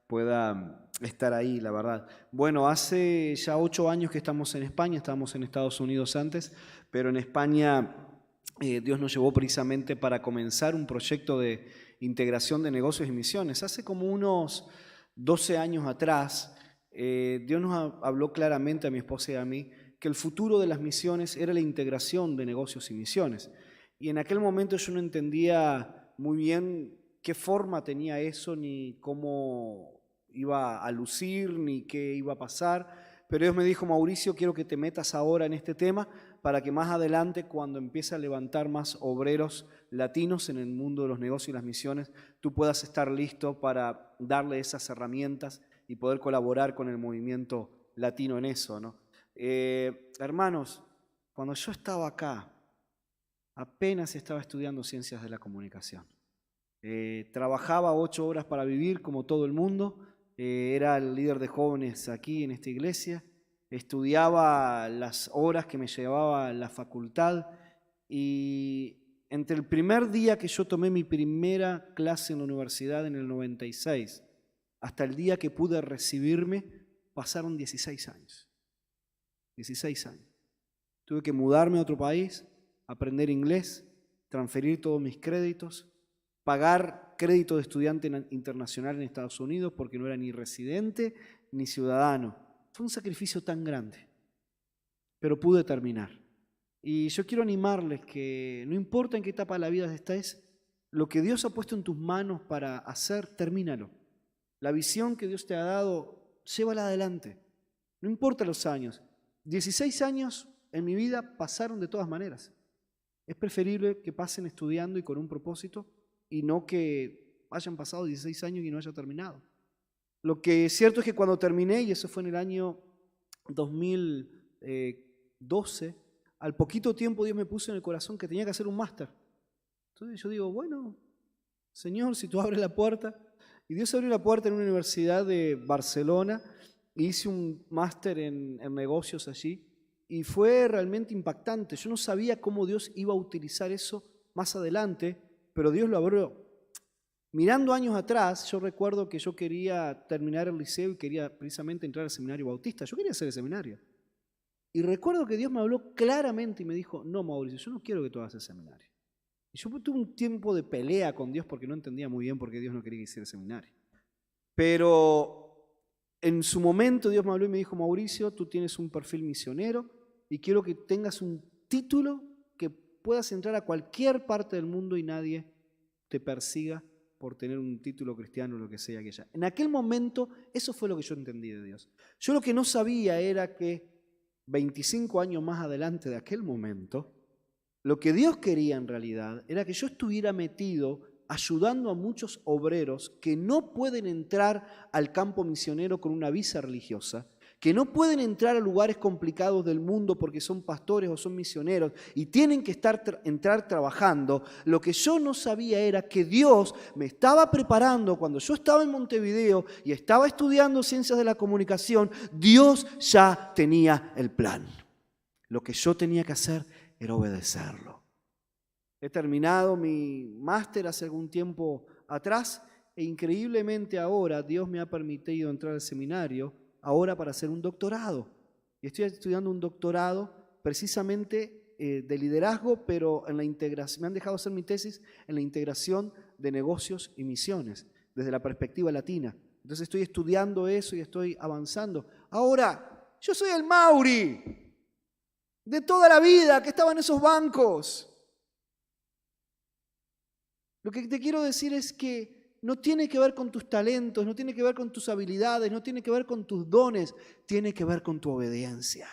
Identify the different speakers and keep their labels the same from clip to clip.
Speaker 1: pueda estar ahí, la verdad. Bueno, hace ya 8 años que estamos en España, estábamos en Estados Unidos antes, pero en España Dios nos llevó precisamente para comenzar un proyecto de integración de negocios y misiones. Hace como unos 12 años atrás, Dios nos habló claramente a mi esposa y a mí que el futuro de las misiones era la integración de negocios y misiones. Y en aquel momento yo no entendía muy bien qué forma tenía eso, ni cómo iba a lucir, ni qué iba a pasar. Pero Dios me dijo: Mauricio, quiero que te metas ahora en este tema para que más adelante, cuando empiece a levantar más obreros latinos en el mundo de los negocios y las misiones, tú puedas estar listo para darle esas herramientas y poder colaborar con el movimiento latino en eso, ¿no? Hermanos, cuando yo estaba acá, apenas estaba estudiando ciencias de la comunicación. Trabajaba 8 horas para vivir como todo el mundo. Era el líder de jóvenes aquí en esta iglesia. Estudiaba las horas que me llevaba la facultad. Y entre el primer día que yo tomé mi primera clase en la universidad en el 96 hasta el día que pude recibirme, pasaron 16 años. 16 años. Tuve que mudarme a otro país, aprender inglés, transferir todos mis créditos, pagar crédito de estudiante internacional en Estados Unidos porque no era ni residente ni ciudadano. Fue un sacrificio tan grande, pero pude terminar. Y yo quiero animarles que no importa en qué etapa de la vida estés, lo que Dios ha puesto en tus manos para hacer, termínalo. La visión que Dios te ha dado, llévala adelante. No importa los años. 16 años en mi vida pasaron de todas maneras. Es preferible que pasen estudiando y con un propósito y no que hayan pasado 16 años y no haya terminado. Lo que es cierto es que cuando terminé, y eso fue en el año 2012, al poquito tiempo Dios me puso en el corazón que tenía que hacer un máster. Entonces yo digo, bueno, Señor, si tú abres la puerta. Y Dios abrió la puerta en una universidad de Barcelona. Hice un máster en negocios allí y fue realmente impactante. Yo no sabía cómo Dios iba a utilizar eso más adelante, pero Dios lo abrió. Mirando años atrás, yo recuerdo que yo quería terminar el liceo y quería precisamente entrar al seminario bautista. Yo quería hacer el seminario. Y recuerdo que Dios me habló claramente y me dijo: no, Mauricio, yo no quiero que tú hagas el seminario. Y yo tuve un tiempo de pelea con Dios porque no entendía muy bien por qué Dios no quería que hiciera el seminario. Pero en su momento Dios me habló y me dijo: Mauricio, tú tienes un perfil misionero y quiero que tengas un título que puedas entrar a cualquier parte del mundo y nadie te persiga por tener un título cristiano o lo que sea aquella. En aquel momento eso fue lo que yo entendí de Dios. Yo lo que no sabía era que 25 años más adelante de aquel momento, lo que Dios quería en realidad era que yo estuviera metido ayudando a muchos obreros que no pueden entrar al campo misionero con una visa religiosa, que no pueden entrar a lugares complicados del mundo porque son pastores o son misioneros y tienen que entrar trabajando. Lo que yo no sabía era que Dios me estaba preparando cuando yo estaba en Montevideo y estaba estudiando ciencias de la comunicación. Dios ya tenía el plan. Lo que yo tenía que hacer era obedecerlo. He terminado mi máster hace algún tiempo atrás e increíblemente ahora Dios me ha permitido entrar al seminario ahora para hacer un doctorado. Y estoy estudiando un doctorado precisamente de liderazgo, pero en la integración, me han dejado hacer mi tesis en la integración de negocios y misiones desde la perspectiva latina. Entonces estoy estudiando eso y estoy avanzando. Ahora, yo soy el Mauri de toda la vida que estaba en esos bancos. Lo que te quiero decir es que no tiene que ver con tus talentos, no tiene que ver con tus habilidades, no tiene que ver con tus dones, tiene que ver con tu obediencia.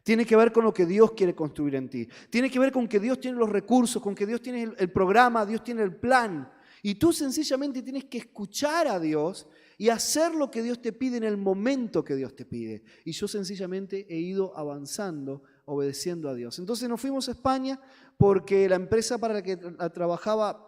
Speaker 1: Tiene que ver con lo que Dios quiere construir en ti. Tiene que ver con que Dios tiene los recursos, con que Dios tiene el programa, Dios tiene el plan. Y tú sencillamente tienes que escuchar a Dios y hacer lo que Dios te pide en el momento que Dios te pide. Y yo sencillamente he ido avanzando, obedeciendo a Dios. Entonces nos fuimos a España porque la empresa para la que trabajaba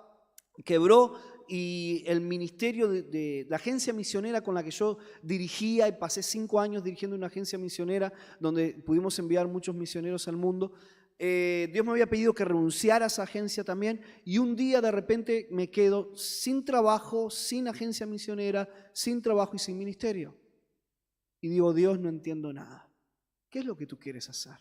Speaker 1: quebró y el ministerio de la agencia misionera con la que yo dirigía, y pasé 5 años dirigiendo una agencia misionera donde pudimos enviar muchos misioneros al mundo, Dios me había pedido que renunciara a esa agencia también, y un día de repente me quedo sin trabajo, sin agencia misionera, sin trabajo y sin ministerio. Y digo, Dios, no entiendo nada. ¿Qué es lo que tú quieres hacer?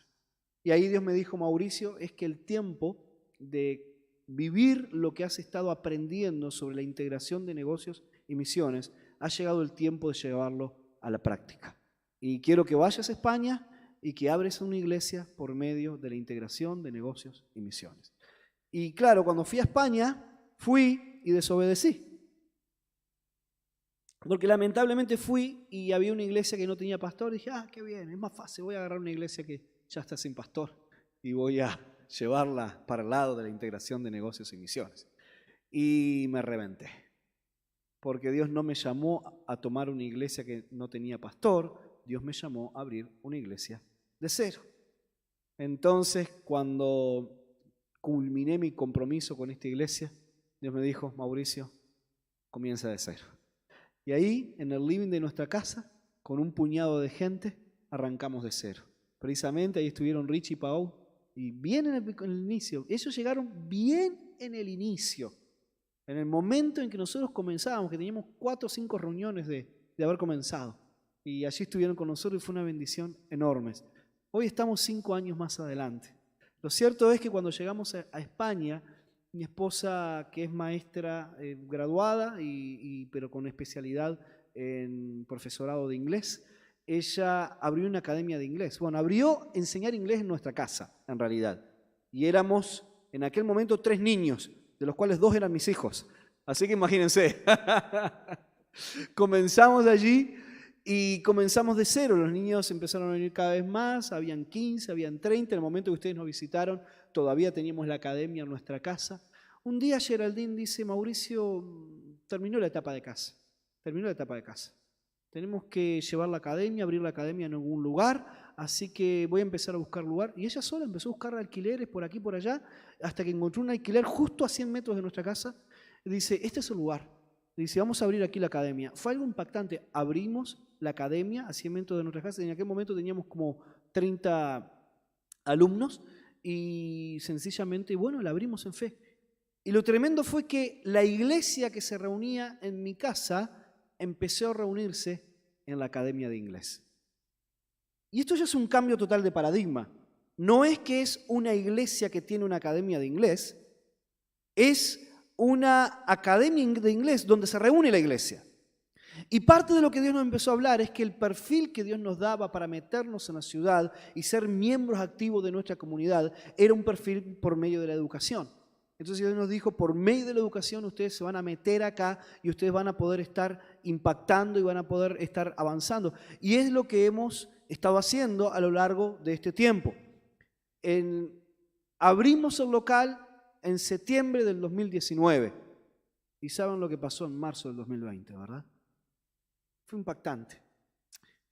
Speaker 1: Y ahí Dios me dijo, Mauricio, es que el tiempo de vivir lo que has estado aprendiendo sobre la integración de negocios y misiones, ha llegado el tiempo de llevarlo a la práctica. Y quiero que vayas a España y que abres una iglesia por medio de la integración de negocios y misiones. Y claro, cuando fui a España, fui y desobedecí. Porque lamentablemente fui y había una iglesia que no tenía pastor. Y dije, qué bien, es más fácil, voy a agarrar una iglesia que ya está sin pastor y voy a llevarla para el lado de la integración de negocios y misiones. Y me reventé. Porque Dios no me llamó a tomar una iglesia que no tenía pastor, Dios me llamó a abrir una iglesia de cero. Entonces, cuando culminé mi compromiso con esta iglesia, Dios me dijo, Mauricio, comienza de cero. Y ahí, en el living de nuestra casa, con un puñado de gente, arrancamos de cero. Precisamente ahí estuvieron Rich y Pau, y bien en el inicio. Ellos llegaron bien en el inicio. En el momento en que nosotros comenzábamos, que teníamos 4 o 5 reuniones de haber comenzado. Y allí estuvieron con nosotros y fue una bendición enorme. Hoy estamos 5 años más adelante. Lo cierto es que cuando llegamos a España, mi esposa, que es maestra graduada, pero con especialidad en profesorado de inglés, ella abrió una academia de inglés. Bueno, abrió enseñar inglés en nuestra casa, en realidad. Y éramos, en aquel momento, 3 niños, de los cuales 2 eran mis hijos. Así que imagínense. Comenzamos allí y comenzamos de cero. Los niños empezaron a venir cada vez más, habían 15, habían 30. En el momento que ustedes nos visitaron, todavía teníamos la academia en nuestra casa. Un día Geraldine dice, Mauricio, terminó la etapa de casa. Terminó la etapa de casa. Tenemos que llevar la academia, abrir la academia en algún lugar, así que voy a empezar a buscar lugar. Y ella sola empezó a buscar alquileres por aquí, por allá, hasta que encontró un alquiler justo a 100 metros de nuestra casa. Dice, este es el lugar. Dice, vamos a abrir aquí la academia. Fue algo impactante. Abrimos la academia a 100 metros de nuestra casa. En aquel momento teníamos como 30 alumnos y sencillamente, bueno, la abrimos en fe. Y lo tremendo fue que la iglesia que se reunía en mi casa empezó a reunirse en la academia de inglés. Y esto ya es un cambio total de paradigma. No es que es una iglesia que tiene una academia de inglés, es una academia de inglés donde se reúne la iglesia. Y parte de lo que Dios nos empezó a hablar es que el perfil que Dios nos daba para meternos en la ciudad y ser miembros activos de nuestra comunidad era un perfil por medio de la educación. Entonces Dios nos dijo, por medio de la educación ustedes se van a meter acá y ustedes van a poder estar impactando y van a poder estar avanzando. Y es lo que hemos estado haciendo a lo largo de este tiempo. Abrimos el local en septiembre del 2019. Y saben lo que pasó en marzo del 2020, ¿verdad? Fue impactante.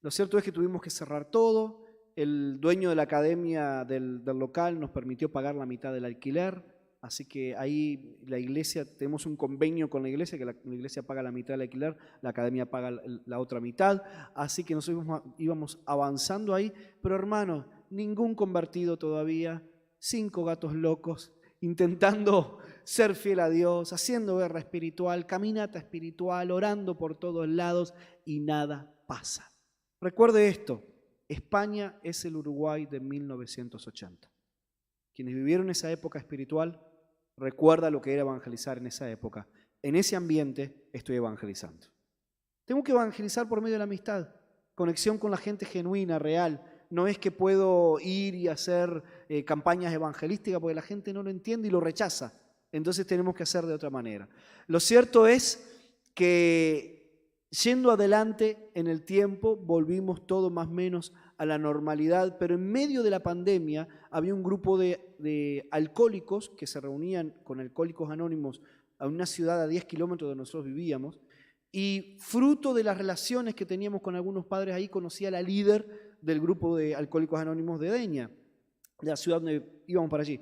Speaker 1: Lo cierto es que tuvimos que cerrar todo. El dueño de la academia del local nos permitió pagar la mitad del alquiler. Así que ahí la iglesia, tenemos un convenio con la iglesia, que la iglesia paga la mitad del alquiler, la academia paga la otra mitad. Así que nosotros íbamos avanzando ahí. Pero hermanos, ningún convertido todavía, 5 gatos locos, intentando ser fiel a Dios, haciendo guerra espiritual, caminata espiritual, orando por todos lados y nada pasa. Recuerde esto, España es el Uruguay de 1980. Quienes vivieron esa época espiritual, recuerda lo que era evangelizar en esa época. En ese ambiente estoy evangelizando. Tengo que evangelizar por medio de la amistad, conexión con la gente genuina, real. No es que puedo ir y hacer campañas evangelísticas porque la gente no lo entiende y lo rechaza. Entonces tenemos que hacer de otra manera. Lo cierto es que yendo adelante en el tiempo volvimos todo más o menos a la normalidad, pero en medio de la pandemia había un grupo de alcohólicos que se reunían con Alcohólicos Anónimos a una ciudad a 10 kilómetros donde nosotros vivíamos, y fruto de las relaciones que teníamos con algunos padres ahí, conocí a la líder del grupo de Alcohólicos Anónimos de Deña, de la ciudad donde íbamos para allí.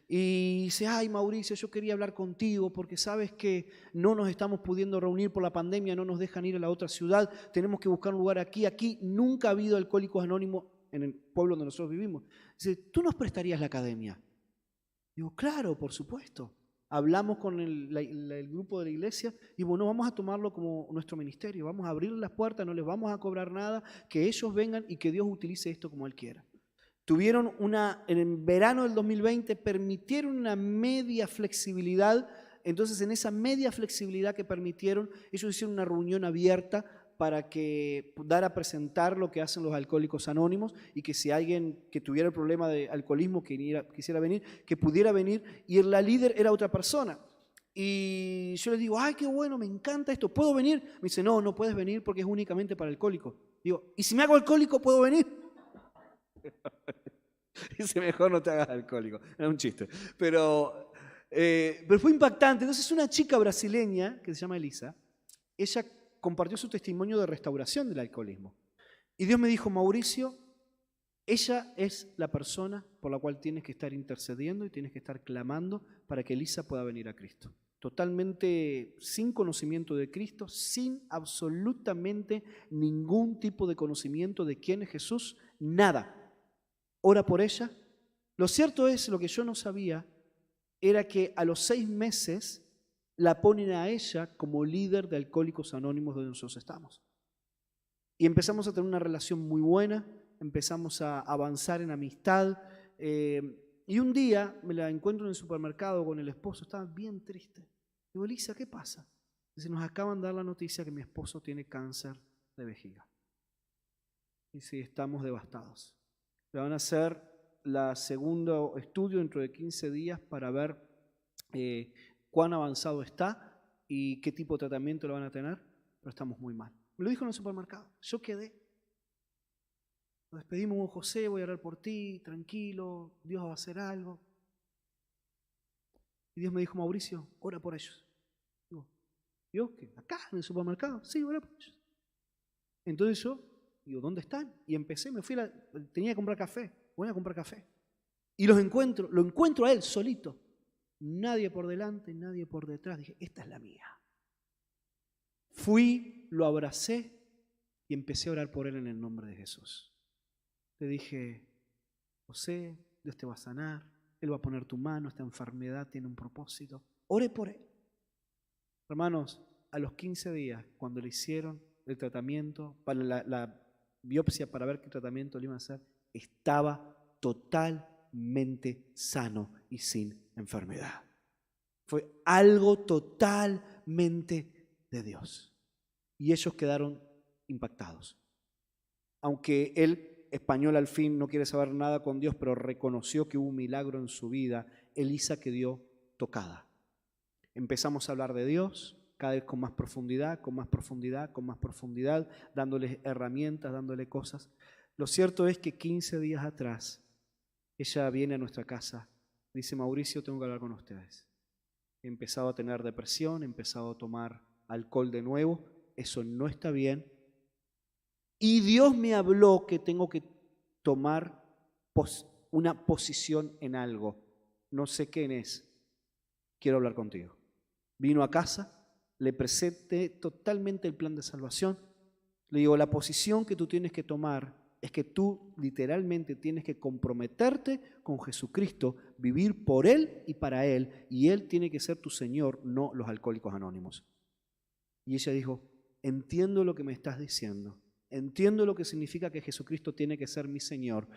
Speaker 1: Y dice, ay Mauricio, yo quería hablar contigo porque sabes que no nos estamos pudiendo reunir por la pandemia, no nos dejan ir a la otra ciudad, tenemos que buscar un lugar aquí. Aquí nunca ha habido Alcohólicos Anónimos en el pueblo donde nosotros vivimos. Dice, ¿tú nos prestarías la academia? Digo, claro, por supuesto. Hablamos con el grupo de la iglesia y bueno, vamos a tomarlo como nuestro ministerio, vamos a abrir las puertas, no les vamos a cobrar nada, que ellos vengan y que Dios utilice esto como Él quiera. Tuvieron en el verano del 2020, permitieron una media flexibilidad. Entonces, en esa media flexibilidad que permitieron, ellos hicieron una reunión abierta para que dar a presentar lo que hacen los Alcohólicos Anónimos y que si alguien que tuviera el problema de alcoholismo quisiera venir, que pudiera venir, y la líder era otra persona. Y yo les digo, ay, qué bueno, me encanta esto, ¿puedo venir? Me dice, no, no puedes venir porque es únicamente para alcohólicos. Digo, ¿y si me hago alcohólico, puedo venir? Dice, mejor no te hagas alcohólico. Era un chiste. Pero fue impactante. Entonces, una chica brasileña que se llama Elisa, ella compartió su testimonio de restauración del alcoholismo. Y Dios me dijo, Mauricio, ella es la persona por la cual tienes que estar intercediendo y tienes que estar clamando para que Elisa pueda venir a Cristo. Totalmente sin conocimiento de Cristo, sin absolutamente ningún tipo de conocimiento de quién es Jesús, nada. Ora por ella. Lo cierto es, lo que yo no sabía, era que a los 6 meses la ponen a ella como líder de Alcohólicos Anónimos donde nosotros estamos. Y empezamos a tener una relación muy buena, empezamos a avanzar en amistad. Y un día me la encuentro en el supermercado con el esposo, estaba bien triste. Digo, Elisa, ¿qué pasa? Dice, nos acaban de dar la noticia que mi esposo tiene cáncer de vejiga. Y sí, estamos devastados. Le van a hacer el segundo estudio dentro de 15 días para ver cuán avanzado está y qué tipo de tratamiento le van a tener, pero estamos muy mal. Me lo dijo en el supermercado. Yo quedé. Nos despedimos con José, voy a orar por ti, tranquilo, Dios va a hacer algo. Y Dios me dijo, Mauricio, ora por ellos. Digo, ¿yo qué? ¿Acá en el supermercado? Sí, ora por ellos. Entonces yo digo, ¿dónde están? Y empecé, tenía que comprar café, voy a comprar café. Y lo encuentro a él solito. Nadie por delante, nadie por detrás. Dije, esta es la mía. Fui, lo abracé y empecé a orar por él en el nombre de Jesús. Le dije, José, Dios te va a sanar, Él va a poner tu mano, esta enfermedad tiene un propósito. Oré por él. Hermanos, a los 15 días, cuando le hicieron el tratamiento, para la biopsia para ver qué tratamiento le iban a hacer, estaba totalmente sano y sin enfermedad. Fue algo totalmente de Dios. Y ellos quedaron impactados. Aunque él, español al fin, no quiere saber nada con Dios, pero reconoció que hubo un milagro en su vida, Elisa quedó tocada. Empezamos a hablar de Dios, cada vez con más profundidad, con más profundidad, con más profundidad, dándoles herramientas, dándole cosas. Lo cierto es que 15 días atrás, ella viene a nuestra casa, dice, Mauricio, tengo que hablar con ustedes. He empezado a tener depresión, he empezado a tomar alcohol de nuevo, eso no está bien. Y Dios me habló que tengo que tomar una posición en algo. No sé qué es. Quiero hablar contigo. Vino a casa, le presenté totalmente el plan de salvación. Le digo, la posición que tú tienes que tomar es que tú literalmente tienes que comprometerte con Jesucristo, vivir por Él y para Él, y Él tiene que ser tu Señor, no los Alcohólicos Anónimos. Y ella dijo, entiendo lo que me estás diciendo, entiendo lo que significa que Jesucristo tiene que ser mi Señor.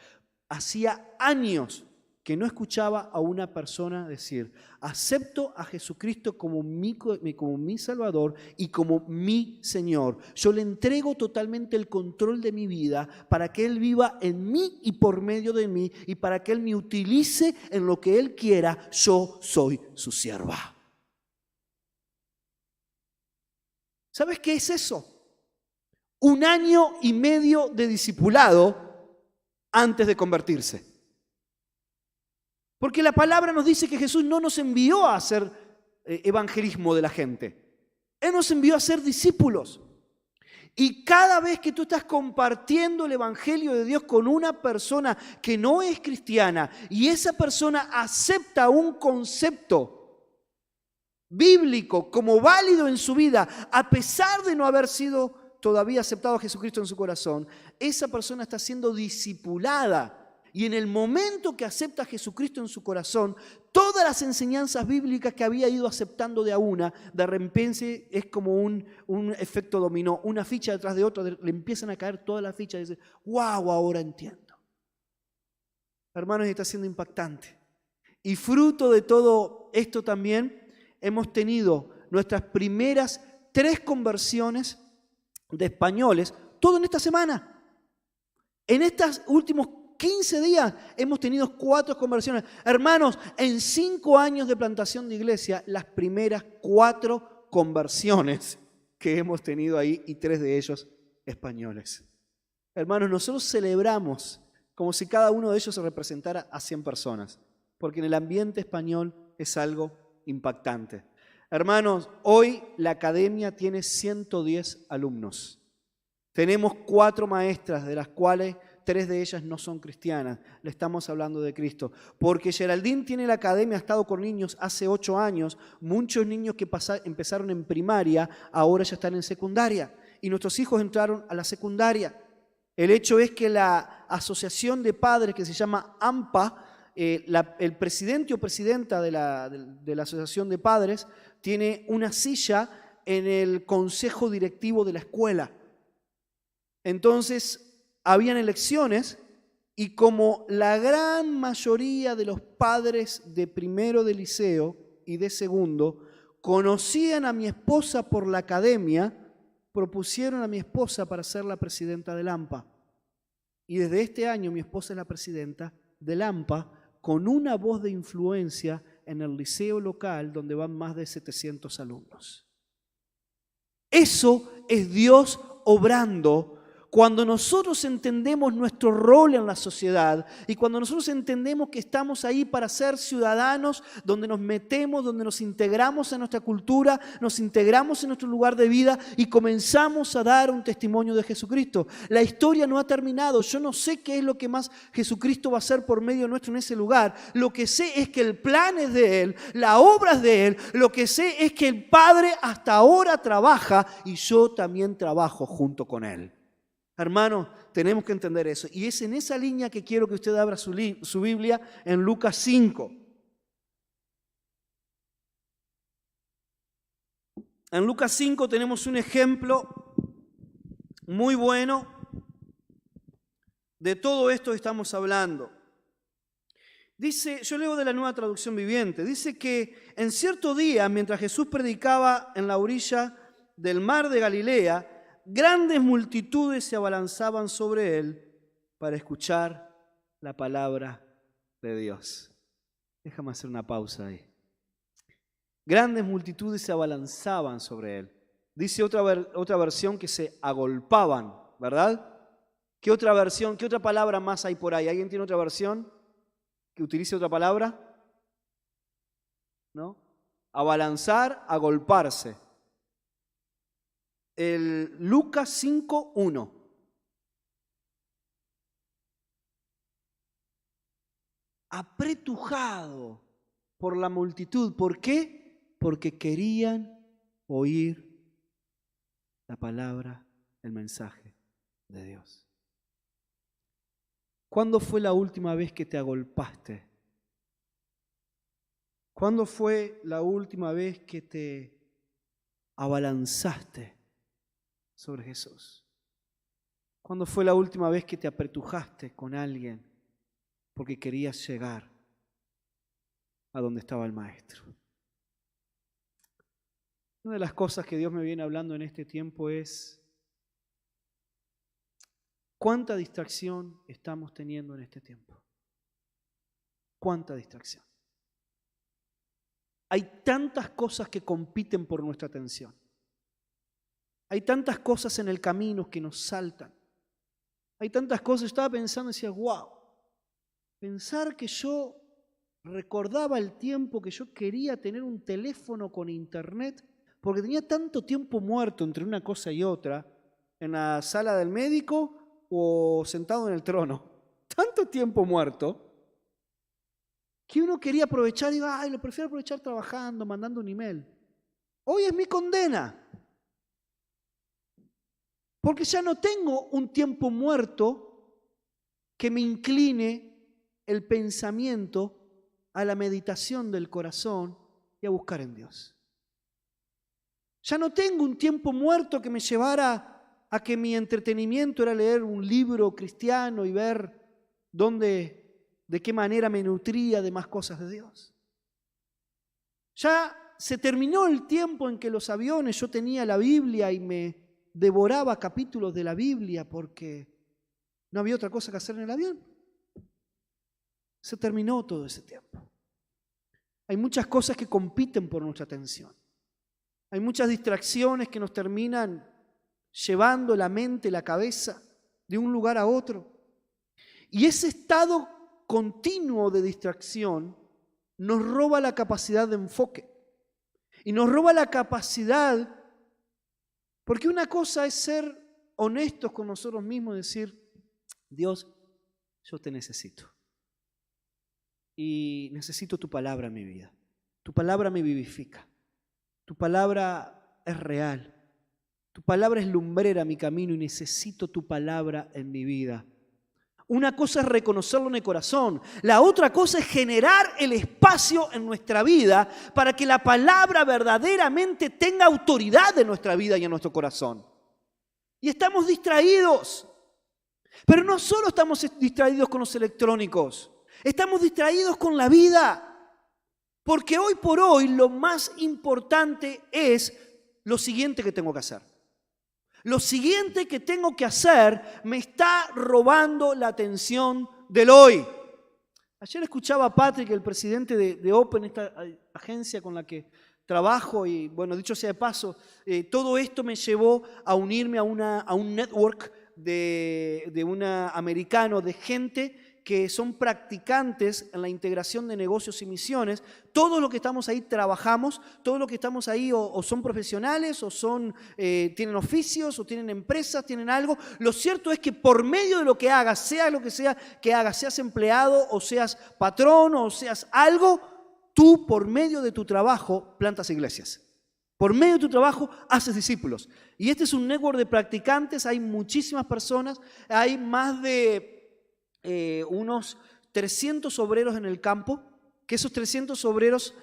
Speaker 1: Hacía años que no escuchaba a una persona decir, acepto a Jesucristo como mi Salvador y como mi Señor. Yo le entrego totalmente el control de mi vida para que Él viva en mí y por medio de mí y para que Él me utilice en lo que Él quiera. Yo soy su sierva. ¿Sabes qué es eso? 1 año y medio de discipulado antes de convertirse. Porque la palabra nos dice que Jesús no nos envió a hacer evangelismo de la gente. Él nos envió a ser discípulos. Y cada vez que tú estás compartiendo el evangelio de Dios con una persona que no es cristiana y esa persona acepta un concepto bíblico como válido en su vida, a pesar de no haber sido todavía aceptado a Jesucristo en su corazón, esa persona está siendo discipulada. Y en el momento que acepta a Jesucristo en su corazón, todas las enseñanzas bíblicas que había ido aceptando de a una, de repente es como un efecto dominó, una ficha detrás de otra, le empiezan a caer todas las fichas y dice, wow, ahora entiendo. Hermanos, está siendo impactante. Y fruto de todo esto también hemos tenido nuestras primeras 3 conversiones de españoles, todo en esta semana. En estos últimos 15 días hemos tenido 4 conversiones. Hermanos, en 5 años de plantación de iglesia, las primeras 4 conversiones que hemos tenido ahí y 3 de ellos españoles. Hermanos, nosotros celebramos como si cada uno de ellos se representara a 100 personas, porque en el ambiente español es algo impactante. Hermanos, hoy la academia tiene 110 alumnos. Tenemos 4 maestras, de las cuales 3 de ellas no son cristianas. Le estamos hablando de Cristo. Porque Geraldine tiene la academia, ha estado con niños hace 8 años. Muchos niños que empezaron en primaria, ahora ya están en secundaria. Y nuestros hijos entraron a la secundaria. El hecho es que la asociación de padres que se llama AMPA, el presidente o presidenta de la asociación de padres, tiene una silla en el consejo directivo de la escuela. Entonces, habían elecciones y como la gran mayoría de los padres de primero de liceo y de segundo conocían a mi esposa por la academia, propusieron a mi esposa para ser la presidenta del AMPA. Y desde este año mi esposa es la presidenta del AMPA con una voz de influencia en el liceo local donde van más de 700 alumnos. Eso es Dios obrando. Cuando nosotros entendemos nuestro rol en la sociedad y cuando nosotros entendemos que estamos ahí para ser ciudadanos, donde nos metemos, donde nos integramos en nuestra cultura, nos integramos en nuestro lugar de vida y comenzamos a dar un testimonio de Jesucristo. La historia no ha terminado. Yo no sé qué es lo que más Jesucristo va a hacer por medio nuestro en ese lugar. Lo que sé es que el plan es de Él, la obra es de Él. Lo que sé es que el Padre hasta ahora trabaja y yo también trabajo junto con Él. Hermanos, tenemos que entender eso. Y es en esa línea que quiero que usted abra su Biblia en Lucas 5. En Lucas 5 tenemos un ejemplo muy bueno de todo esto que estamos hablando. Dice, yo leo de la Nueva Traducción Viviente, dice que en cierto día, mientras Jesús predicaba en la orilla del mar de Galilea, grandes multitudes se abalanzaban sobre él para escuchar la palabra de Dios. Déjame hacer una pausa ahí. Grandes multitudes se abalanzaban sobre él. Dice otra versión que se agolpaban, ¿verdad? ¿Qué otra versión, qué otra palabra más hay por ahí? ¿Alguien tiene otra versión que utilice otra palabra? ¿No? Abalanzar, agolparse. El Lucas 5:1. Apretujado por la multitud. ¿Por qué? Porque querían oír la palabra, el mensaje de Dios. ¿Cuándo fue la última vez que te agolpaste? ¿Cuándo fue la última vez que te abalanzaste sobre Jesús? ¿Cuándo fue la última vez que te apretujaste con alguien porque querías llegar a donde estaba el Maestro? Una de las cosas que Dios me viene hablando en este tiempo es ¿cuánta distracción estamos teniendo en este tiempo? ¿Cuánta distracción? Hay tantas cosas que compiten por nuestra atención. Hay tantas cosas en el camino que nos saltan. Hay tantas cosas, estaba pensando y decía, wow, pensar que yo recordaba el tiempo que yo quería tener un teléfono con internet, porque tenía tanto tiempo muerto entre una cosa y otra, en la sala del médico o sentado en el trono. Tanto tiempo muerto que uno quería aprovechar y digo, ay, lo prefiero aprovechar trabajando, mandando un email. Hoy es mi condena. Porque ya no tengo un tiempo muerto que me incline el pensamiento a la meditación del corazón y a buscar en Dios. Ya no tengo un tiempo muerto que me llevara a que mi entretenimiento era leer un libro cristiano y ver de qué manera me nutría de más cosas de Dios. Ya se terminó el tiempo en que los aviones yo tenía la Biblia y me devoraba capítulos de la Biblia porque no había otra cosa que hacer en el avión. Se terminó todo ese tiempo. Hay muchas cosas que compiten por nuestra atención. Hay muchas distracciones que nos terminan llevando la mente, la cabeza de un lugar a otro. Y ese estado continuo de distracción nos roba la capacidad de enfoque. Y nos roba la capacidad, porque una cosa es ser honestos con nosotros mismos y decir, Dios, yo te necesito. Y necesito tu palabra en mi vida. Tu palabra me vivifica. Tu palabra es real. Tu palabra es lumbrera mi camino y necesito tu palabra en mi vida. Una cosa es reconocerlo en el corazón. La otra cosa es generar el espacio en nuestra vida para que la palabra verdaderamente tenga autoridad en nuestra vida y en nuestro corazón. Y estamos distraídos. Pero no solo estamos distraídos con los electrónicos. Estamos distraídos con la vida. Porque hoy por hoy lo más importante es lo siguiente que tengo que hacer. Lo siguiente que tengo que hacer me está robando la atención del hoy. Ayer escuchaba a Patrick, el presidente de Open, esta agencia con la que trabajo, y bueno, dicho sea de paso, todo esto me llevó a unirme a un network de un americano, de gente que son practicantes en la integración de negocios y misiones. Todos los que estamos ahí trabajamos, todos los que estamos ahí o son profesionales, o tienen oficios, o tienen empresas, tienen algo. Lo cierto es que por medio de lo que hagas, sea lo que sea que hagas, seas empleado, o seas patrón, o seas algo, tú por medio de tu trabajo plantas iglesias. Por medio de tu trabajo haces discípulos. Y este es un network de practicantes, hay muchísimas personas, hay más de unos 300 obreros en el campo, que esos 300 obreros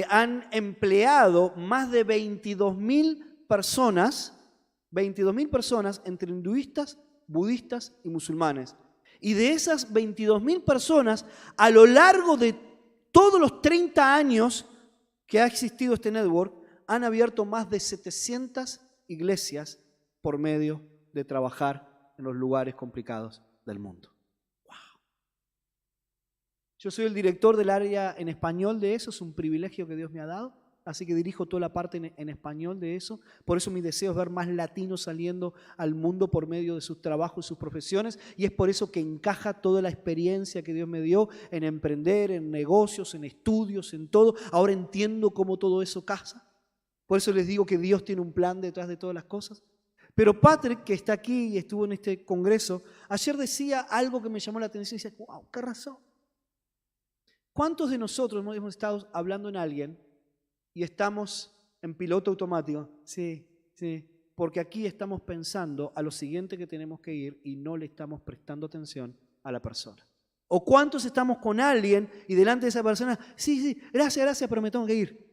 Speaker 1: han empleado más de 22.000 personas entre hinduistas, budistas y musulmanes. Y de esas 22.000 personas, a lo largo de todos los 30 años que ha existido este network, han abierto más de 700 iglesias por medio de trabajar en los lugares complicados del mundo. Yo soy el director del área en español de eso, es un privilegio que Dios me ha dado, así que dirijo toda la parte en español de eso. Por eso mi deseo es ver más latinos saliendo al mundo por medio de sus trabajos y sus profesiones, y es por eso que encaja toda la experiencia que Dios me dio en emprender, en negocios, en estudios, en todo. Ahora entiendo cómo todo eso casa. Por eso les digo que Dios tiene un plan detrás de todas las cosas. Pero Patrick, que está aquí y estuvo en este congreso, ayer decía algo que me llamó la atención y decía, wow, qué razón. ¿Cuántos de nosotros hemos estado hablando en alguien y estamos en piloto automático? Sí, porque aquí estamos pensando a lo siguiente que tenemos que ir y no le estamos prestando atención a la persona. ¿O cuántos estamos con alguien y delante de esa persona, sí, gracias, pero me tengo que ir?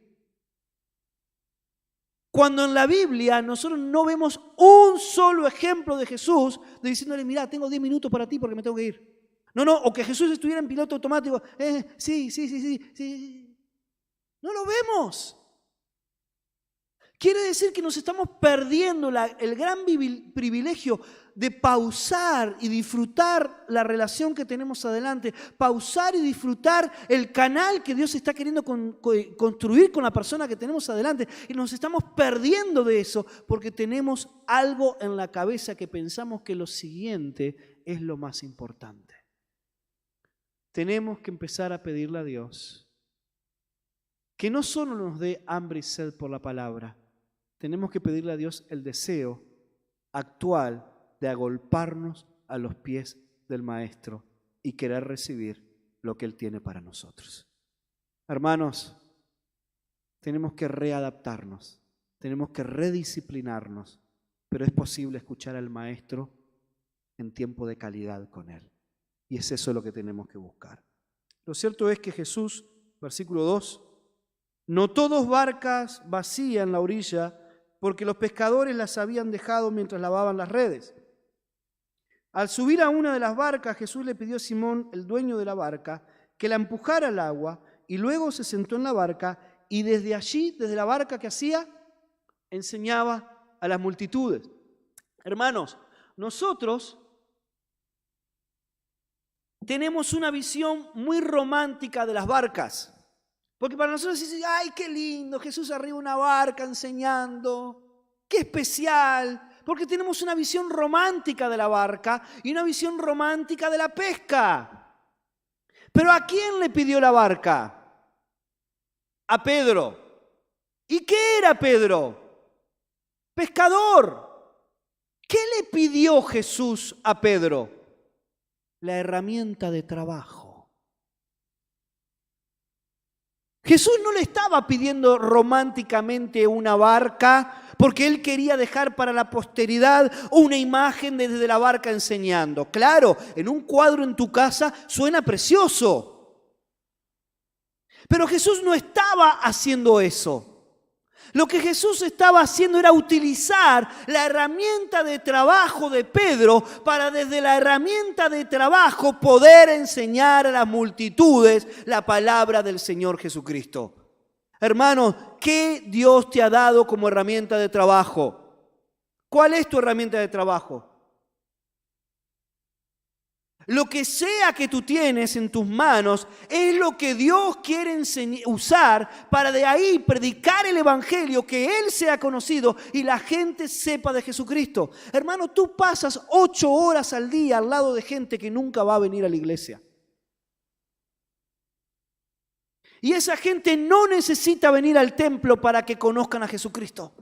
Speaker 1: Cuando en la Biblia nosotros no vemos un solo ejemplo de Jesús de diciéndole, mira, tengo 10 minutos para ti porque me tengo que ir. No, o que Jesús estuviera en piloto automático. Sí. No lo vemos. Quiere decir que nos estamos perdiendo el gran privilegio de pausar y disfrutar la relación que tenemos adelante, pausar y disfrutar el canal que Dios está queriendo construir con la persona que tenemos adelante. Y nos estamos perdiendo de eso porque tenemos algo en la cabeza que pensamos que lo siguiente es lo más importante. Tenemos que empezar a pedirle a Dios que no solo nos dé hambre y sed por la palabra, tenemos que pedirle a Dios el deseo actual de agolparnos a los pies del Maestro y querer recibir lo que Él tiene para nosotros. Hermanos, tenemos que readaptarnos, tenemos que redisciplinarnos pero es posible escuchar al Maestro en tiempo de calidad con Él. Y es eso lo que tenemos que buscar. Lo cierto es que Jesús, versículo 2, notó 2 barcas vacías en la orilla, porque los pescadores las habían dejado mientras lavaban las redes. Al subir a una de las barcas, Jesús le pidió a Simón, el dueño de la barca, que la empujara al agua, y luego se sentó en la barca, y desde allí, desde la barca, ¿qué hacía? Enseñaba a las multitudes. Hermanos, nosotros tenemos una visión muy romántica de las barcas. Porque para nosotros dicen, ¡ay, qué lindo! Jesús arriba de una barca enseñando. ¡Qué especial! Porque tenemos una visión romántica de la barca y una visión romántica de la pesca. Pero ¿a quién le pidió la barca? A Pedro. ¿Y qué era Pedro? Pescador. ¿Qué le pidió Jesús a Pedro? La herramienta de trabajo. Jesús no le estaba pidiendo románticamente una barca porque Él quería dejar para la posteridad una imagen desde la barca enseñando. Claro, en un cuadro en tu casa suena precioso. Pero Jesús no estaba haciendo eso. Lo que Jesús estaba haciendo era utilizar la herramienta de trabajo de Pedro para desde la herramienta de trabajo poder enseñar a las multitudes la palabra del Señor Jesucristo. Hermanos, ¿qué Dios te ha dado como herramienta de trabajo? ¿Cuál es tu herramienta de trabajo? Lo que sea que tú tienes en tus manos es lo que Dios quiere usar para de ahí predicar el Evangelio, que Él sea conocido y la gente sepa de Jesucristo. Hermano, tú pasas 8 horas al día al lado de gente que nunca va a venir a la iglesia. Y esa gente no necesita venir al templo para que conozcan a Jesucristo.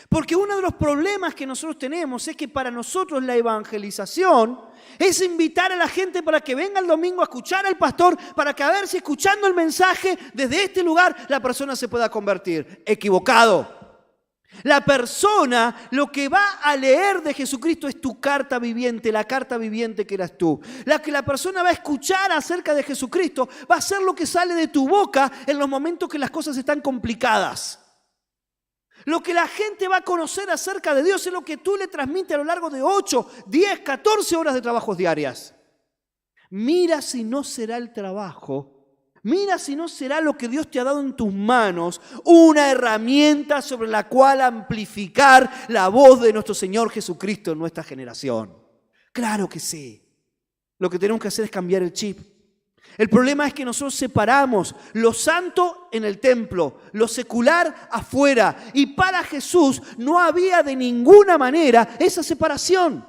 Speaker 1: Porque uno de los problemas que nosotros tenemos es que para nosotros la evangelización es invitar a la gente para que venga el domingo a escuchar al pastor, para que a ver si escuchando el mensaje desde este lugar la persona se pueda convertir. Equivocado. La persona lo que va a leer de Jesucristo es tu carta viviente, la carta viviente que eras tú. La que la persona va a escuchar acerca de Jesucristo va a ser lo que sale de tu boca en los momentos que las cosas están complicadas. Lo que la gente va a conocer acerca de Dios es lo que tú le transmites a lo largo de 8, 10, 14 horas de trabajos diarias. Mira si no será el trabajo, mira si no será lo que Dios te ha dado en tus manos, una herramienta sobre la cual amplificar la voz de nuestro Señor Jesucristo en nuestra generación. Claro que sí. Lo que tenemos que hacer es cambiar el chip. El problema es que nosotros separamos lo santo en el templo, lo secular afuera. Y para Jesús no había de ninguna manera esa separación.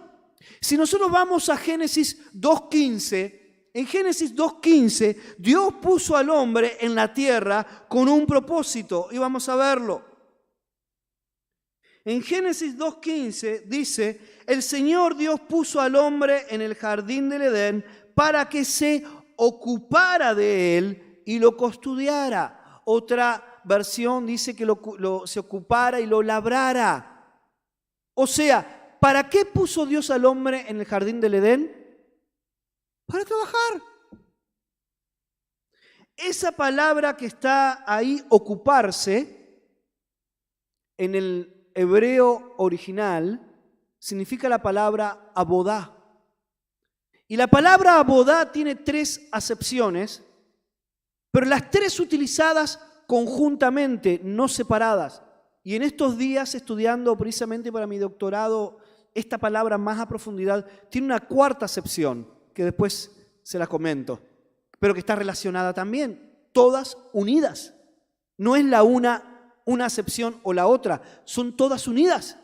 Speaker 1: Si nosotros vamos a Génesis 2:15, en Génesis 2:15 Dios puso al hombre en la tierra con un propósito. Y vamos a verlo. En Génesis 2:15 dice, el Señor Dios puso al hombre en el jardín del Edén para que se ocupara de él y lo custodiara. Otra versión dice que se ocupara y lo labrara. O sea, ¿para qué puso Dios al hombre en el jardín del Edén? Para trabajar. Esa palabra que está ahí, ocuparse, en el hebreo original, significa la palabra abodá. Y la palabra abodá tiene 3 acepciones, pero las 3 utilizadas conjuntamente, no separadas. Y en estos días, estudiando precisamente para mi doctorado, esta palabra más a profundidad, tiene una 4ª acepción, que después se la comento, pero que está relacionada también, todas unidas. No es la una acepción o la otra, son todas unidas.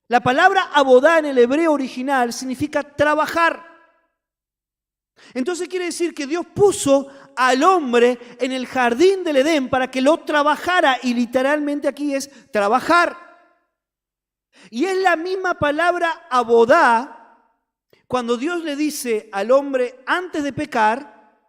Speaker 1: La palabra abodá en el hebreo original significa trabajar. Entonces quiere decir que Dios puso al hombre en el jardín del Edén para que lo trabajara, y literalmente aquí es trabajar. Y es la misma palabra abodá cuando Dios le dice al hombre antes de pecar,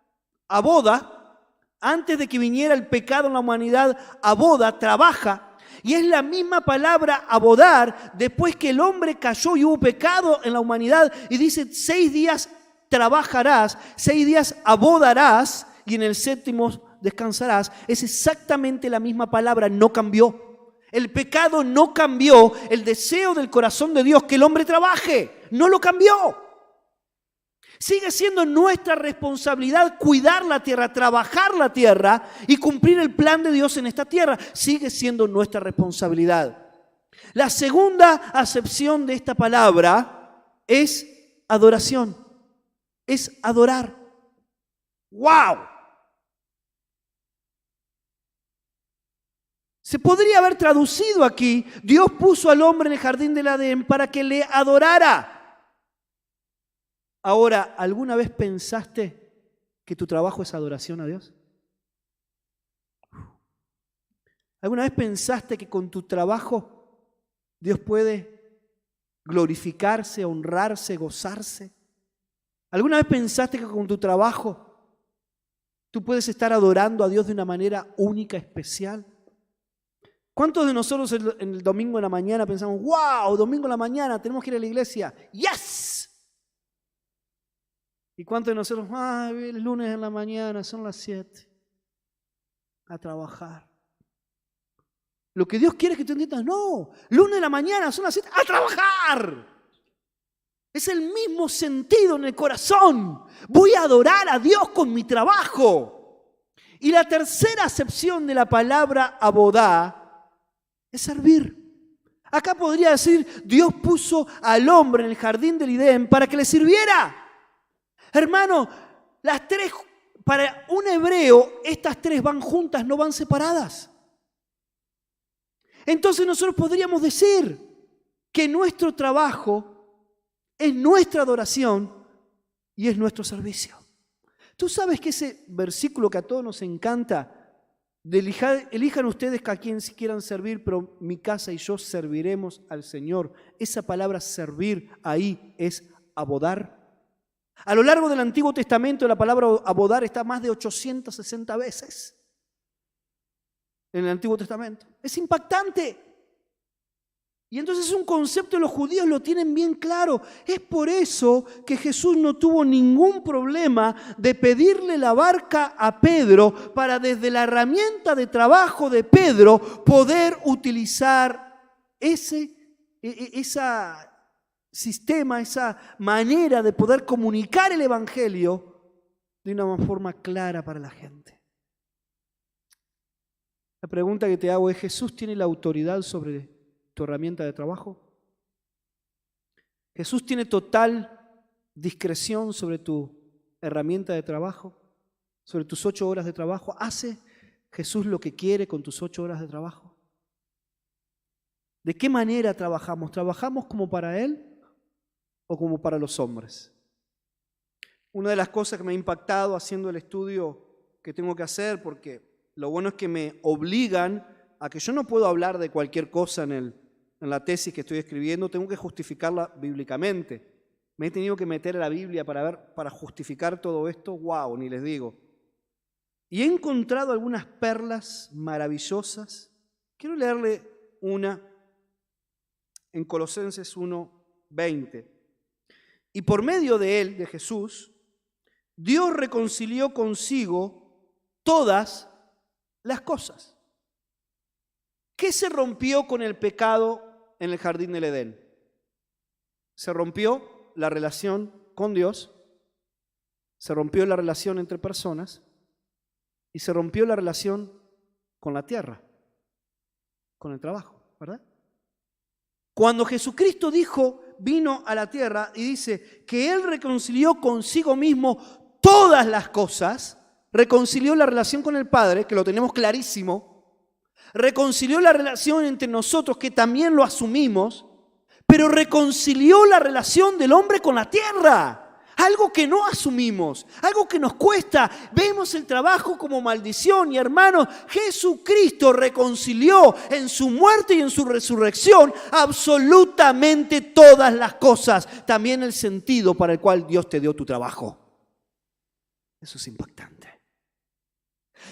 Speaker 1: aboda, antes de que viniera el pecado en la humanidad, aboda, trabaja. Y es la misma palabra abodar después que el hombre cayó y hubo pecado en la humanidad. Y dice, 6 días trabajarás, 6 días abodarás y en el 7º descansarás. Es exactamente la misma palabra, no cambió. El pecado no cambió el deseo del corazón de Dios que el hombre trabaje. No lo cambió. Sigue siendo nuestra responsabilidad cuidar la tierra, trabajar la tierra y cumplir el plan de Dios en esta tierra. Sigue siendo nuestra responsabilidad. La segunda acepción de esta palabra es adoración. Es adorar. ¡Wow! Se podría haber traducido aquí, Dios puso al hombre en el jardín del Edén para que le adorara. Ahora, ¿alguna vez pensaste que tu trabajo es adoración a Dios? ¿Alguna vez pensaste que con tu trabajo Dios puede glorificarse, honrarse, gozarse? ¿Alguna vez pensaste que con tu trabajo tú puedes estar adorando a Dios de una manera única, especial? ¿Cuántos de nosotros en el domingo en la mañana pensamos, wow, domingo en la mañana tenemos que ir a la iglesia? ¡Yes! ¿Y cuántos de nosotros, el lunes en la mañana, son las 7, a trabajar? Lo que Dios quiere es que tú entiendas, no, lunes en la mañana, son las 7, a trabajar. Es el mismo sentido en el corazón. Voy a adorar a Dios con mi trabajo. Y la tercera acepción de la palabra abodá es servir. Acá podría decir, Dios puso al hombre en el jardín del Edén para que le sirviera. Hermano, las 3, para un hebreo, estas 3 van juntas, no van separadas. Entonces nosotros podríamos decir que nuestro trabajo es nuestra adoración y es nuestro servicio. Tú sabes que ese versículo que a todos nos encanta, de elijan ustedes a quien quieran servir, pero mi casa y yo serviremos al Señor. Esa palabra servir ahí es abodar. A lo largo del Antiguo Testamento la palabra abodar está más de 860 veces en el Antiguo Testamento. Es impactante. Y entonces es un concepto, los judíos lo tienen bien claro. Es por eso que Jesús no tuvo ningún problema de pedirle la barca a Pedro para desde la herramienta de trabajo de Pedro poder utilizar ese sistema, esa manera de poder comunicar el Evangelio de una forma clara para la gente. La pregunta que te hago es, ¿Jesús tiene la autoridad sobre tu herramienta de trabajo? ¿Jesús tiene total discreción sobre tu herramienta de trabajo? ¿Sobre tus 8 horas de trabajo? ¿Hace Jesús lo que quiere con tus 8 horas de trabajo? ¿De qué manera trabajamos? ¿Trabajamos como para Él o como para los hombres? Una de las cosas que me ha impactado haciendo el estudio que tengo que hacer, porque lo bueno es que me obligan a que yo no puedo hablar de cualquier cosa en la tesis que estoy escribiendo, tengo que justificarla bíblicamente. Me he tenido que meter a la Biblia para justificar todo esto, wow, ni les digo. Y he encontrado algunas perlas maravillosas. Quiero leerle una en Colosenses 1:20. Y por medio de él, de Jesús, Dios reconcilió consigo todas las cosas. ¿Qué se rompió con el pecado en el jardín del Edén? Se rompió la relación con Dios, se rompió la relación entre personas y se rompió la relación con la tierra, con el trabajo, ¿verdad? Cuando Jesucristo vino a la tierra y dice que Él reconcilió consigo mismo todas las cosas, reconcilió la relación con el Padre, que lo tenemos clarísimo, reconcilió la relación entre nosotros, que también lo asumimos, pero reconcilió la relación del hombre con la tierra. Algo que no asumimos, algo que nos cuesta. Vemos el trabajo como maldición y hermanos, Jesucristo reconcilió en su muerte y en su resurrección absolutamente todas las cosas, también el sentido para el cual Dios te dio tu trabajo. Eso es impactante.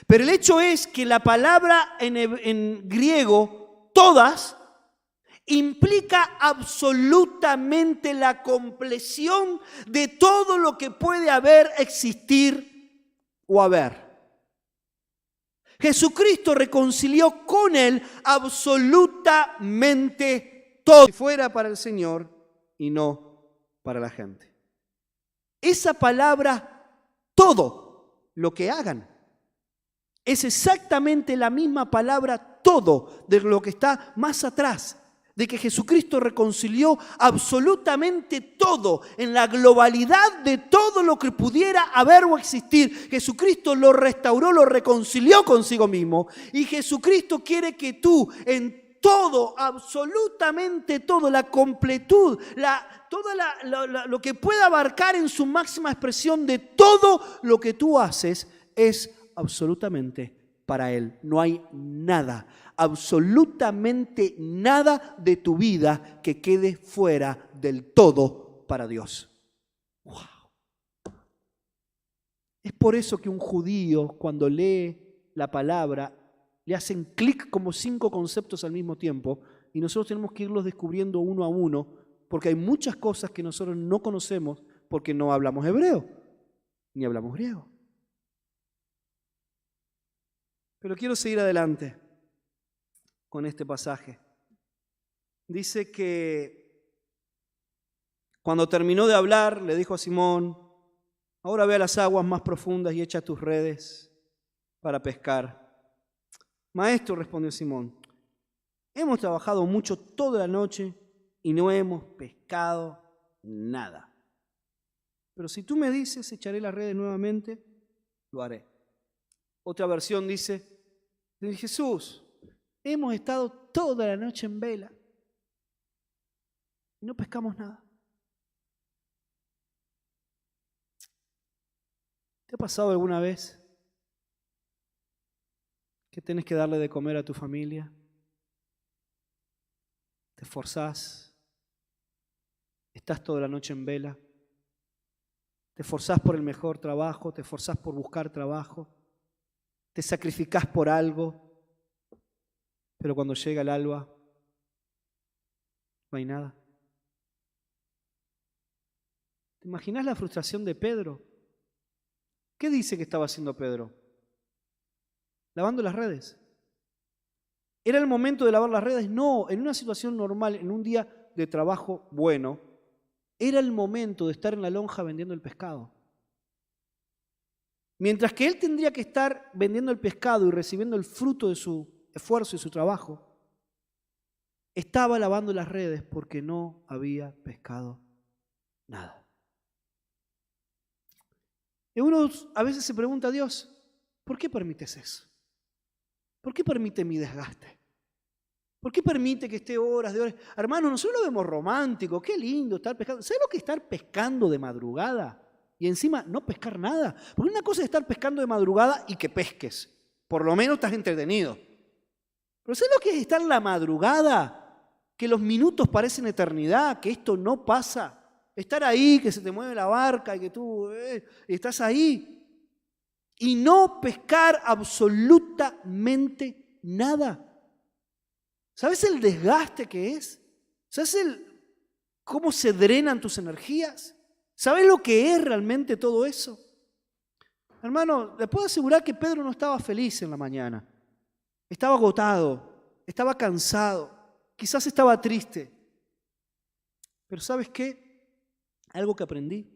Speaker 1: Pero el hecho es que la palabra en griego todas, implica absolutamente la compleción de todo lo que puede haber, existir o haber. Jesucristo reconcilió con Él absolutamente todo. Si fuera para el Señor y no para la gente. Esa palabra, todo lo que hagan, es exactamente la misma palabra todo de lo que está más atrás, de que Jesucristo reconcilió absolutamente todo, en la globalidad de todo lo que pudiera haber o existir. Jesucristo lo restauró, lo reconcilió consigo mismo, y Jesucristo quiere que tú en todo, absolutamente todo, la completud, lo que pueda abarcar en su máxima expresión de todo lo que tú haces, es absolutamente para Él. No hay nada, absolutamente nada de tu vida que quede fuera del todo para Dios. ¡Wow! Es por eso que un judío, cuando lee la palabra, le hacen clic como 5 conceptos al mismo tiempo, y nosotros tenemos que irlos descubriendo uno a uno, porque hay muchas cosas que nosotros no conocemos porque no hablamos hebreo, ni hablamos griego. Pero quiero seguir adelante con este pasaje. Dice que cuando terminó de hablar, le dijo a Simón: ahora ve a las aguas más profundas y echa tus redes para pescar. Maestro, respondió Simón, hemos trabajado mucho toda la noche y no hemos pescado nada. Pero si tú me dices, echaré las redes nuevamente, lo haré. Otra versión dice: Jesús, hemos estado toda la noche en vela y no pescamos nada. ¿Te ha pasado alguna vez que tenés que darle de comer a tu familia? Te esforzás, estás toda la noche en vela, te esforzás por el mejor trabajo, te esforzás por buscar trabajo, te sacrificás por algo, pero cuando llega el alba, no hay nada. ¿Te imaginas la frustración de Pedro? ¿Qué dice que estaba haciendo Pedro? Lavando las redes. ¿Era el momento de lavar las redes? No, en una situación normal, en un día de trabajo bueno, era el momento de estar en la lonja vendiendo el pescado. Mientras que él tendría que estar vendiendo el pescado y recibiendo el fruto de su esfuerzo y su trabajo, estaba lavando las redes porque no había pescado nada. Y uno a veces se pregunta a Dios, ¿por qué permites eso? ¿Por qué permite mi desgaste? ¿Por qué permite que esté horas de horas? Hermano, nosotros lo vemos romántico, qué lindo estar pescando. ¿Sabes lo que es estar pescando de madrugada? Y encima no pescar nada. Porque una cosa es estar pescando de madrugada y que pesques. Por lo menos estás entretenido. Pero ¿sabes lo que es estar en la madrugada? Que los minutos parecen eternidad, que esto no pasa. Estar ahí, que se te mueve la barca y que tú estás ahí. Y no pescar absolutamente nada. ¿Sabes el desgaste que es? ¿Sabes cómo se drenan tus energías? ¿Sabes lo que es realmente todo eso? Hermano, les puedo asegurar que Pedro no estaba feliz en la mañana. Estaba agotado, estaba cansado, quizás estaba triste. Pero ¿sabes qué? Algo que aprendí.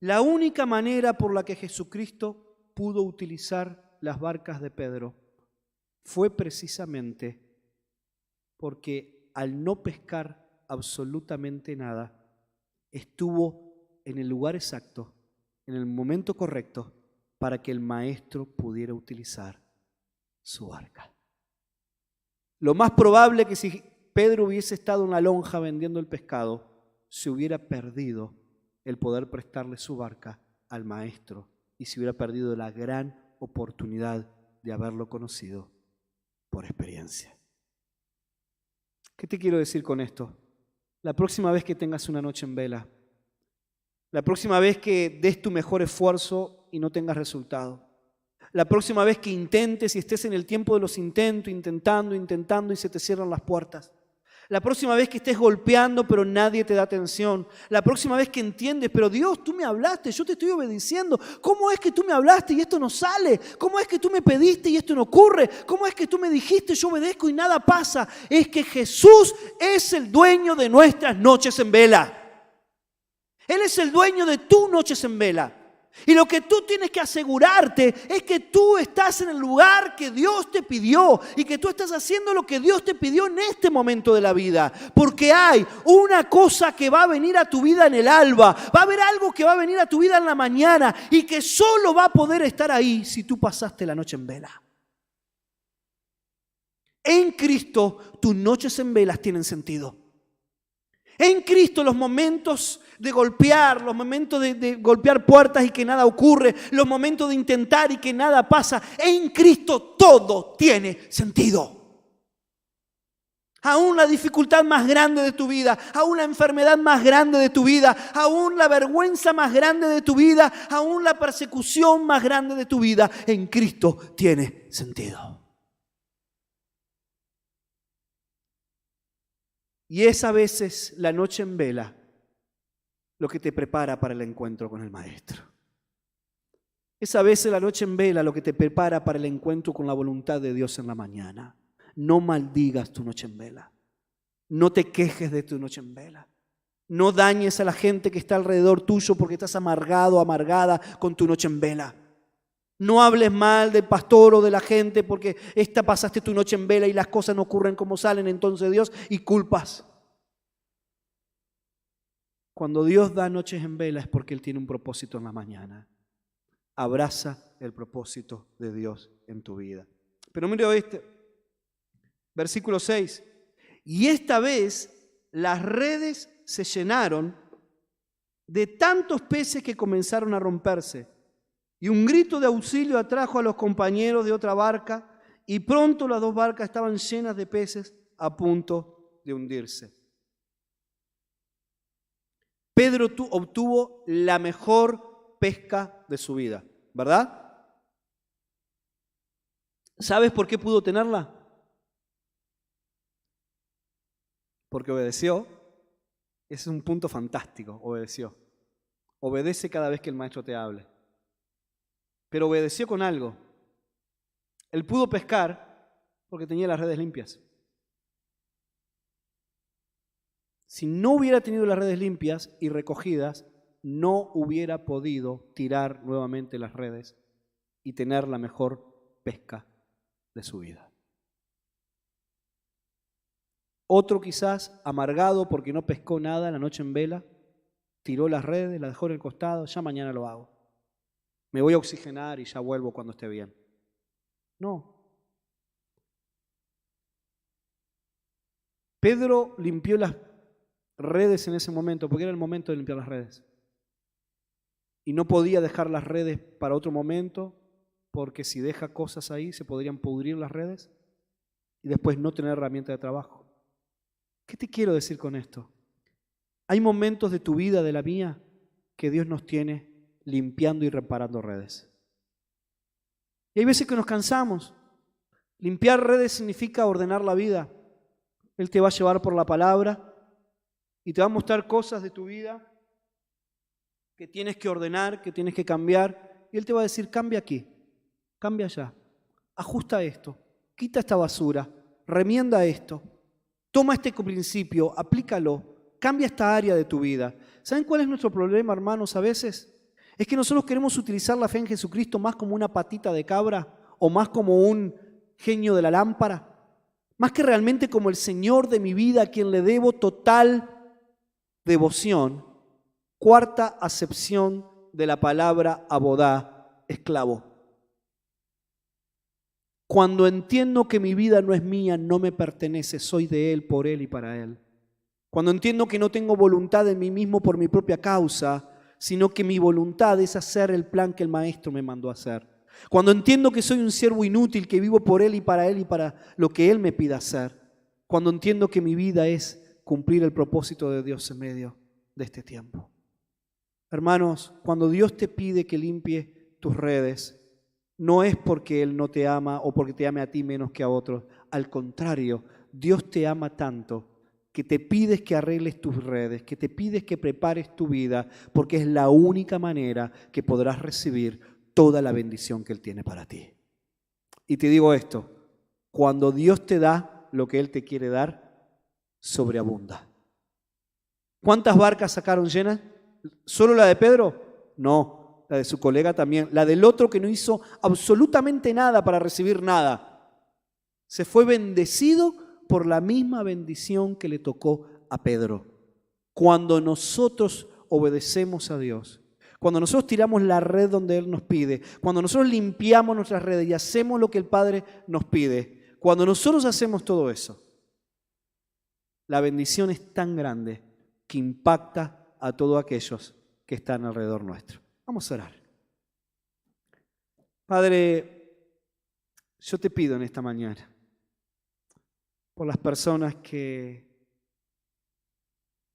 Speaker 1: La única manera por la que Jesucristo pudo utilizar las barcas de Pedro fue precisamente porque al no pescar absolutamente nada, estuvo en el lugar exacto, en el momento correcto, para que el maestro pudiera utilizar su barca. Lo más probable que si Pedro hubiese estado en la lonja vendiendo el pescado, se hubiera perdido el poder prestarle su barca al maestro y se hubiera perdido la gran oportunidad de haberlo conocido por experiencia. ¿Qué te quiero decir con esto? La próxima vez que tengas una noche en vela, la próxima vez que des tu mejor esfuerzo y no tengas resultado, La próxima vez que intentes y estés en el tiempo de los intentos, intentando y se te cierran las puertas. La próxima vez que estés golpeando pero nadie te da atención. La próxima vez que entiendes, pero Dios, tú me hablaste, yo te estoy obedeciendo. ¿Cómo es que tú me hablaste y esto no sale? ¿Cómo es que tú me pediste y esto no ocurre? ¿Cómo es que tú me dijiste, yo obedezco y nada pasa? Es que Jesús es el dueño de nuestras noches en vela. Él es el dueño de tus noches en vela. Y lo que tú tienes que asegurarte es que tú estás en el lugar que Dios te pidió y que tú estás haciendo lo que Dios te pidió en este momento de la vida. Porque hay una cosa que va a venir a tu vida en el alba, va a haber algo que va a venir a tu vida en la mañana y que solo va a poder estar ahí si tú pasaste la noche en vela. En Cristo tus noches en velas tienen sentido. En Cristo los momentos de golpear, los momentos de golpear puertas y que nada ocurre, los momentos de intentar y que nada pasa, en Cristo todo tiene sentido. Aún la dificultad más grande de tu vida, aún la enfermedad más grande de tu vida, aún la vergüenza más grande de tu vida, aún la persecución más grande de tu vida, en Cristo tiene sentido. Y es a veces la noche en vela lo que te prepara para el encuentro con el Maestro. Es a veces la noche en vela lo que te prepara para el encuentro con la voluntad de Dios en la mañana. No maldigas tu noche en vela. No te quejes de tu noche en vela. No dañes a la gente que está alrededor tuyo porque estás amargado o amargada con tu noche en vela. No hables mal del pastor o de la gente porque pasaste tu noche en vela y las cosas no ocurren como salen entonces Dios y culpas. Cuando Dios da noches en vela es porque Él tiene un propósito en la mañana. Abraza el propósito de Dios en tu vida. Pero mire este, versículo 6. Y esta vez las redes se llenaron de tantos peces que comenzaron a romperse. Y un grito de auxilio atrajo a los compañeros de otra barca y pronto las dos barcas estaban llenas de peces a punto de hundirse. Pedro obtuvo la mejor pesca de su vida, ¿verdad? ¿Sabes por qué pudo tenerla? Porque obedeció. Ese es un punto fantástico, obedeció. Obedece cada vez que el maestro te hable. Pero obedeció con algo. Él pudo pescar porque tenía las redes limpias. Si no hubiera tenido las redes limpias y recogidas, no hubiera podido tirar nuevamente las redes y tener la mejor pesca de su vida. Otro quizás amargado porque no pescó nada en la noche en vela, tiró las redes, las dejó en el costado, ya mañana lo hago. Me voy a oxigenar y ya vuelvo cuando esté bien. No. Pedro limpió las redes en ese momento, porque era el momento de limpiar las redes. Y no podía dejar las redes para otro momento, porque si deja cosas ahí se podrían pudrir las redes y después no tener herramienta de trabajo. ¿Qué te quiero decir con esto? Hay momentos de tu vida, de la mía, que Dios nos tiene limpiando y reparando redes. Y hay veces que nos cansamos. Limpiar redes significa ordenar la vida. Él te va a llevar por la palabra y te va a mostrar cosas de tu vida que tienes que ordenar, que tienes que cambiar. Y Él te va a decir, cambia aquí, cambia allá, ajusta esto, quita esta basura, remienda esto, toma este principio, aplícalo, cambia esta área de tu vida. ¿Saben cuál es nuestro problema, hermanos, a veces? Es que nosotros queremos utilizar la fe en Jesucristo más como una patita de cabra o más como un genio de la lámpara, más que realmente como el Señor de mi vida a quien le debo total devoción. Cuarta acepción de la palabra abodá, esclavo. Cuando entiendo que mi vida no es mía, no me pertenece, soy de Él, por Él y para Él. Cuando entiendo que no tengo voluntad en mí mismo por mi propia causa, sino que mi voluntad es hacer el plan que el Maestro me mandó a hacer. Cuando entiendo que soy un siervo inútil, que vivo por Él y para lo que Él me pida hacer. Cuando entiendo que mi vida es cumplir el propósito de Dios en medio de este tiempo. Hermanos, cuando Dios te pide que limpie tus redes, no es porque Él no te ama o porque te ame a ti menos que a otros. Al contrario, Dios te ama tanto que te pides que arregles tus redes, que te pides que prepares tu vida, porque es la única manera que podrás recibir toda la bendición que Él tiene para ti. Y te digo esto, cuando Dios te da lo que Él te quiere dar, sobreabunda. ¿Cuántas barcas sacaron llenas? ¿Solo la de Pedro? No, la de su colega también. La del otro que no hizo absolutamente nada para recibir nada. Se fue bendecido por la misma bendición que le tocó a Pedro. Cuando nosotros obedecemos a Dios, cuando nosotros tiramos la red donde Él nos pide, cuando nosotros limpiamos nuestras redes y hacemos lo que el Padre nos pide, cuando nosotros hacemos todo eso, la bendición es tan grande que impacta a todos aquellos que están alrededor nuestro. Vamos a orar. Padre, yo te pido en esta mañana por las personas que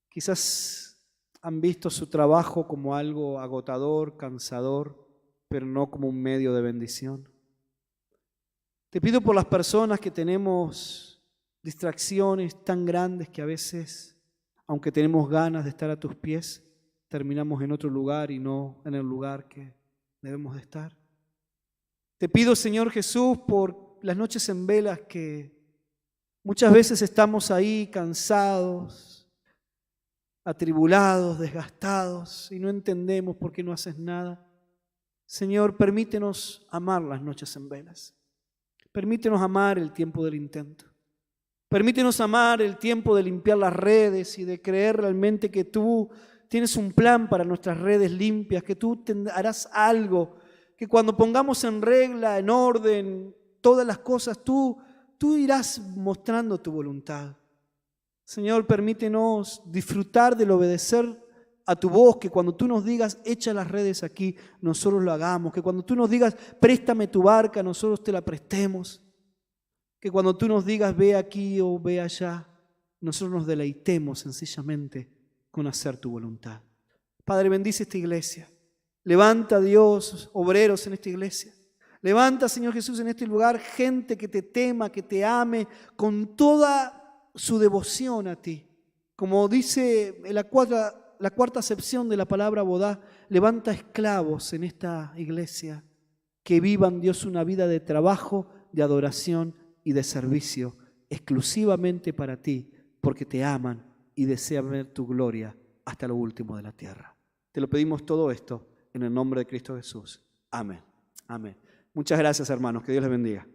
Speaker 1: quizás han visto su trabajo como algo agotador, cansador, pero no como un medio de bendición. Te pido por las personas que tenemos distracciones tan grandes que a veces, aunque tenemos ganas de estar a tus pies, terminamos en otro lugar y no en el lugar que debemos de estar. Te pido, Señor Jesús, por las noches en velas que muchas veces estamos ahí cansados, atribulados, desgastados y no entendemos por qué no haces nada. Señor, permítenos amar las noches en velas. Permítenos amar el tiempo del intento. Permítenos amar el tiempo de limpiar las redes y de creer realmente que tú tienes un plan para nuestras redes limpias, que tú harás algo, que cuando pongamos en regla, en orden, todas las cosas, tú irás mostrando tu voluntad. Señor, permítenos disfrutar del obedecer a tu voz, que cuando tú nos digas, echa las redes aquí, nosotros lo hagamos, que cuando tú nos digas, préstame tu barca, nosotros te la prestemos, que cuando tú nos digas, ve aquí o ve allá, nosotros nos deleitemos sencillamente con hacer tu voluntad. Padre, bendice esta iglesia. Levanta, Dios, obreros en esta iglesia. Levanta, Señor Jesús, en este lugar gente que te tema, que te ame con toda su devoción a ti. Como dice la cuarta acepción de la palabra bodá, levanta esclavos en esta iglesia que vivan, Dios, una vida de trabajo, de adoración y de servicio exclusivamente para ti, porque te aman y desean ver tu gloria hasta lo último de la tierra. Te lo pedimos todo esto en el nombre de Cristo Jesús. Amén. Amén. Muchas gracias, hermanos. Que Dios les bendiga.